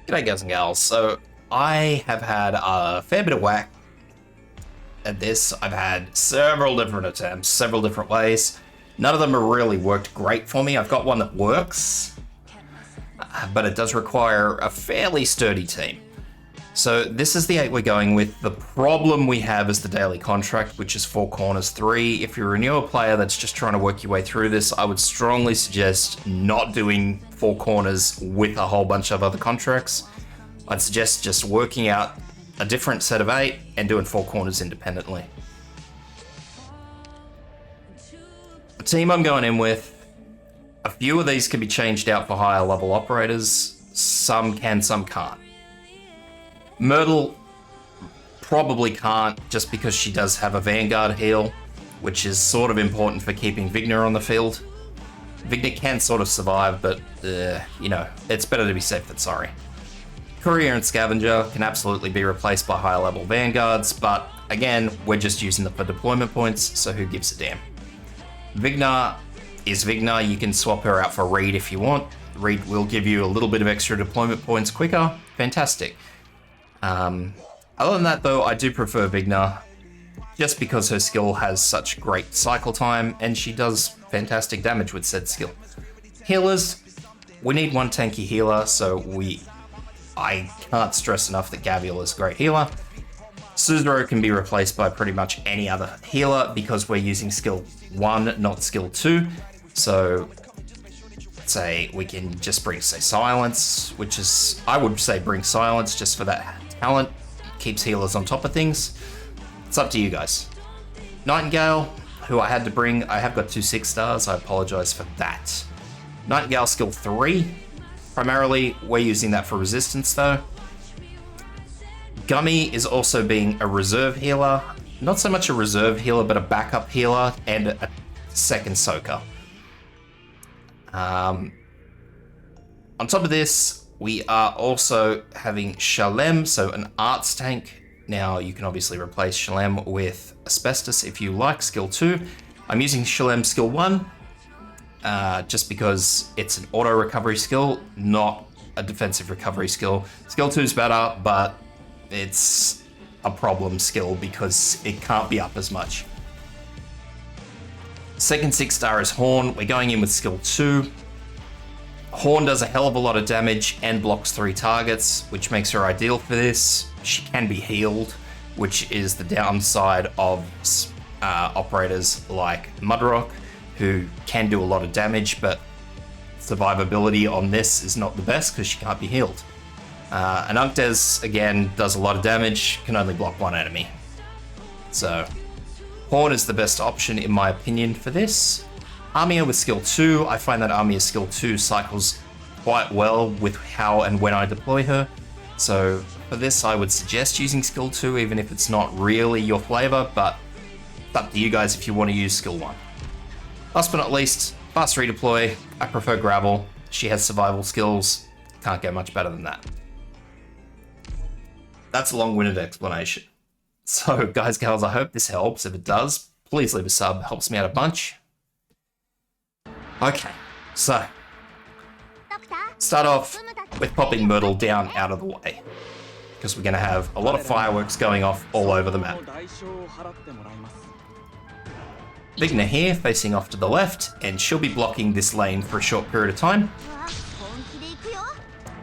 G'day guys and gals. So I have had a fair bit of whack at this. I've had several different attempts, several different ways. None of them have really worked great for me. I've got one that works, but it does require a fairly sturdy team. So this is the 8 we're going with. The problem we have is the daily contract, which is 4 corners 3. If you're a newer player that's just trying to work your way through this, I would strongly suggest not doing 4 corners with a whole bunch of other contracts. I'd suggest just working out a different set of 8 and doing 4 corners independently. The team I'm going in with, a few of these can be changed out for higher level operators. Some can, some can't. Myrtle probably can't, just because she does have a Vanguard heal, which is sort of important for keeping Vigna on the field. Vigna can sort of survive, but, you know, it's better to be safe than sorry. Courier and Scavenger can absolutely be replaced by higher level Vanguards, but again, we're just using them for deployment points, so who gives a damn. Vigna is Vigna. You can swap her out for Reed if you want. Reed will give you a little bit of extra deployment points quicker. Fantastic. Other than that though, I do prefer Vigna, just because her skill has such great cycle time and she does fantastic damage with said skill. Healers, we need one tanky healer, so I can't stress enough that Gavial is a great healer. Suzero can be replaced by pretty much any other healer because we're using skill 1, not skill 2. So say we can just bring, say, Silence, which is, I would say bring Silence just for that talent, keeps healers on top of things. It's up to you guys. Nightingale, who I had to bring, I have got 2 6-stars, I apologize for that. Nightingale skill 3, primarily we're using that for resistance though. Gummy is also being a reserve healer, not so much a reserve healer, but a backup healer and a second soaker. On top of this, we are also having Shalem, so an arts tank. Now you can obviously replace Shalem with Asbestos if you like, skill 2. I'm using Shalem skill 1, just because it's an auto recovery skill, not a defensive recovery skill. Skill 2 is better, but it's a problem skill because it can't be up as much. Second 6-star is Horn. We're going in with skill 2. Horn does a hell of a lot of damage and blocks 3 targets, which makes her ideal for this. She can be healed, which is the downside of operators like Mudrock, who can do a lot of damage, but survivability on this is not the best because she can't be healed. And Unctes, again, does a lot of damage, can only block 1 enemy. So Horn is the best option in my opinion for this. Armia with skill 2, I find that Armia skill 2 cycles quite well with how and when I deploy her. So for this, I would suggest using skill 2, even if it's not really your flavor, but it's up to you guys if you want to use skill 1. Last but not least, fast redeploy. I prefer Gravel. She has survival skills. Can't get much better than that. That's a long-winded explanation. So guys, gals, I hope this helps. If it does, please leave a sub. Helps me out a bunch. Okay, so start off with popping Myrtle down out of the way, because we're going to have a lot of fireworks going off all over the map. Vigna here, facing off to the left, and she'll be blocking this lane for a short period of time.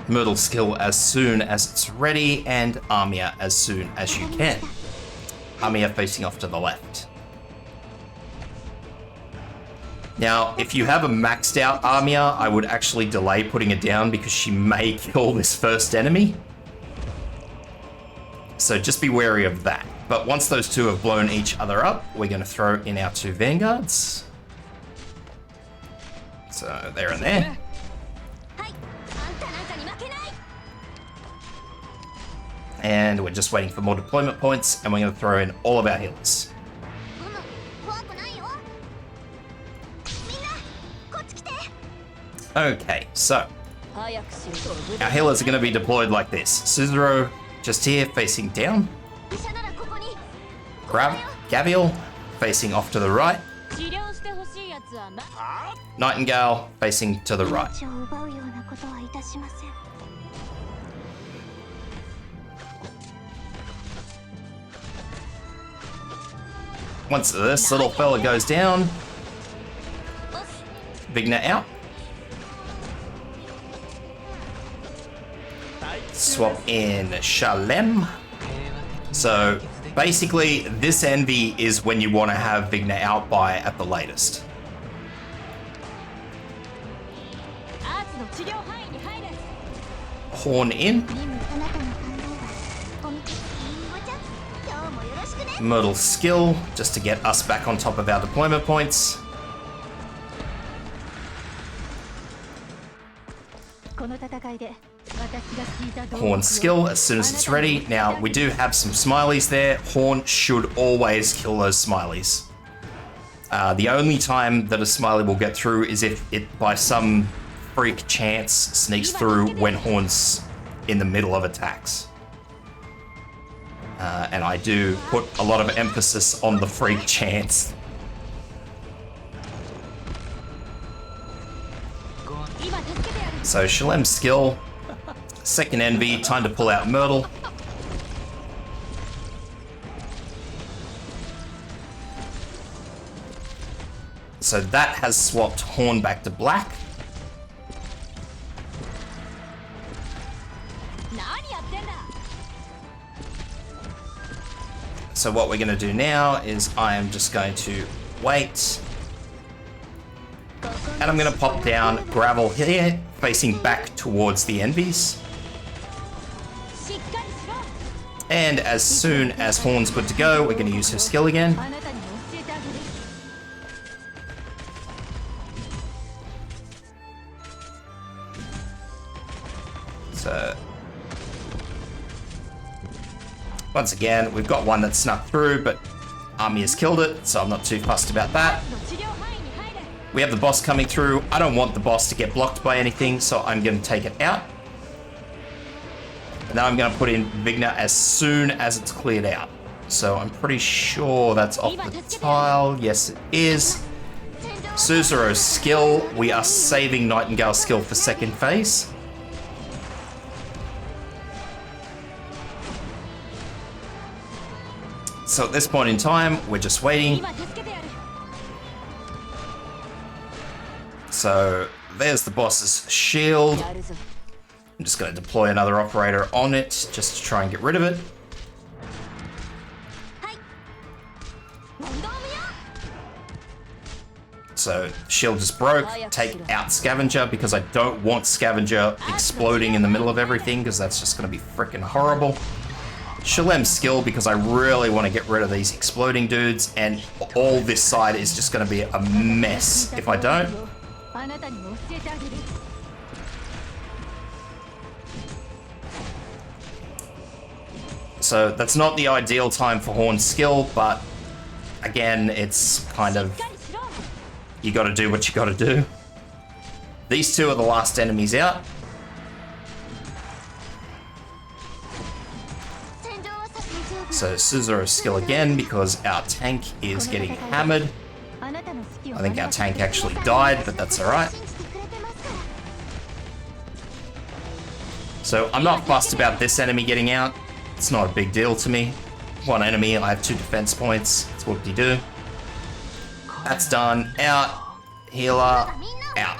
Myrtle skill as soon as it's ready, and Armia as soon as you can. Armia facing off to the left. Now, if you have a maxed out Armia, I would actually delay putting it down because she may kill this first enemy. So just be wary of that. But once those two have blown each other up, we're going to throw in our 2 Vanguards. So there and there. And we're just waiting for more deployment points, and we're going to throw in all of our healers. Okay, so our healers are going to be deployed like this. Suzero just here facing down. Gavial facing off to the right. Nightingale facing to the right. Once this little fella goes down, Vigna out. Swap in Shalem. So basically, this envy is when you want to have Vigna out by at the latest. Horn in. Myrtle skill, just to get us back on top of our deployment points. Horn skill as soon as it's ready. Now, we do have some smileys there. Horn should always kill those smileys. The only time that a smiley will get through is if it, by some freak chance, sneaks through when Horn's in the middle of attacks. And I do put a lot of emphasis on the freak chance. So Shalem's skill, second envy, time to pull out Myrtle. So that has swapped Horn back to black. So what we're going to do now is I am just going to wait. And I'm going to pop down Gravel here, facing back towards the envies. And as soon as Horn's good to go, we're going to use her skill again. So once again, we've got one that snuck through, but Army has killed it, so I'm not too fussed about that. We have the boss coming through. I don't want the boss to get blocked by anything, so I'm going to take it out. And then I'm going to put in Vigna as soon as it's cleared out. So I'm pretty sure that's off the tile. Yes, it is. Suzuro's skill. We are saving Nightingale's skill for second phase. So at this point in time, we're just waiting. So there's the boss's shield. I'm just going to deploy another operator on it just to try and get rid of it. So shield just broke. Take out Scavenger because I don't want Scavenger exploding in the middle of everything because that's just going to be freaking horrible. Shalem's skill because I really want to get rid of these exploding dudes, and all this side is just going to be a mess if I don't. So that's not the ideal time for Horn's skill, but again, it's kind of, you got to do what you got to do. These two are the last enemies out. So Suzuro's skill again because our tank is getting hammered. I think our tank actually died, but that's alright. So I'm not fussed about this enemy getting out. It's not a big deal to me. One enemy, I have 2 defense points. That's what we do. That's done. Out. Healer. Out.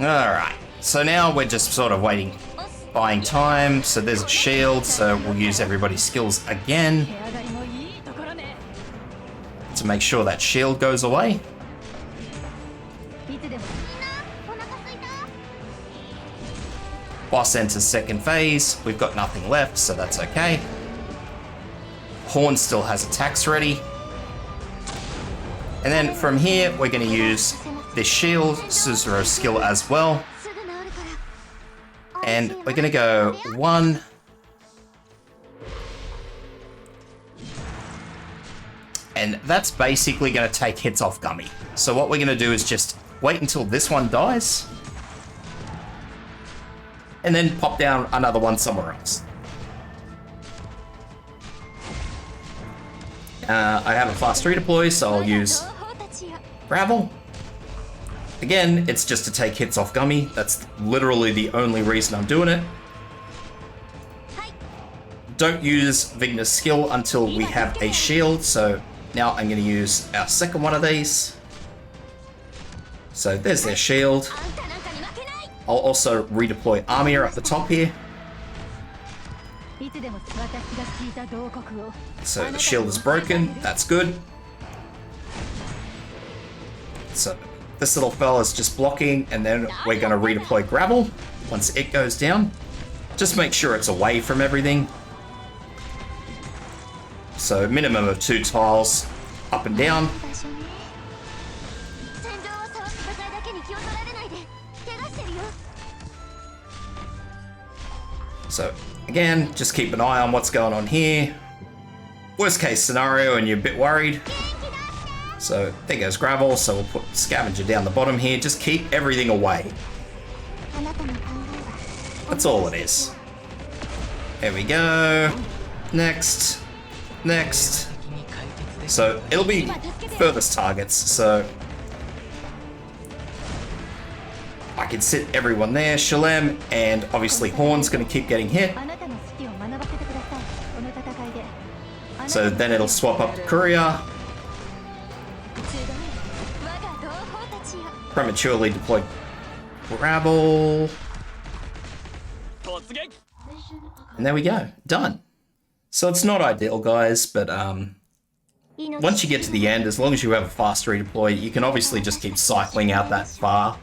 Alright, so now we're just sort of waiting, buying time. So there's a shield, so we'll use everybody's skills again to make sure that shield goes away. Boss enters second phase. We've got nothing left, so that's okay. Horn still has attacks ready. And then from here, we're going to use this shield, Suzuro's skill as well. And we're going to go 1. And that's basically going to take hits off Gummy. So what we're going to do is just wait until this one dies. And then pop down another one somewhere else. I have a fast redeploy, so I'll use Gravel. Again, it's just to take hits off Gummy. That's literally the only reason I'm doing it. Don't use Vigna's skill until we have a shield, so now I'm going to use our second one of these. So there's their shield. I'll also redeploy Armia at the top here. So the shield is broken, that's good. So this little fella's just blocking, and then we're going to redeploy Gravel once it goes down. Just make sure it's away from everything. So minimum of 2 tiles up and down. So again, just keep an eye on what's going on here. Worst case scenario and you're a bit worried. So there goes Gravel, so we'll put Scavenger down the bottom here. Just keep everything away. That's all it is. There we go. Next. Next. So it'll be furthest targets, so I can sit everyone there. Shalem and obviously Horn's going to keep getting hit. So then it'll swap up to Courier. Prematurely deploy Gravel. And there we go. Done. So it's not ideal, guys, but once you get to the end, as long as you have a fast redeploy, you can obviously just keep cycling out that far.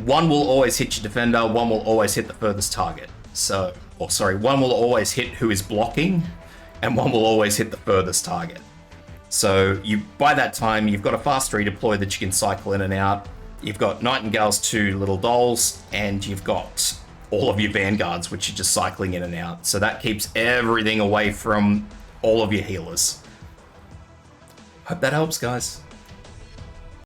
One will always hit your defender, one will always hit the furthest target. So, or sorry, one will always hit who is blocking, and one will always hit the furthest target. So you, by that time, you've got a fast redeploy that you can cycle in and out. You've got Nightingale's 2 little dolls, and you've got all of your vanguards, which are just cycling in and out. So that keeps everything away from all of your healers. Hope that helps, guys.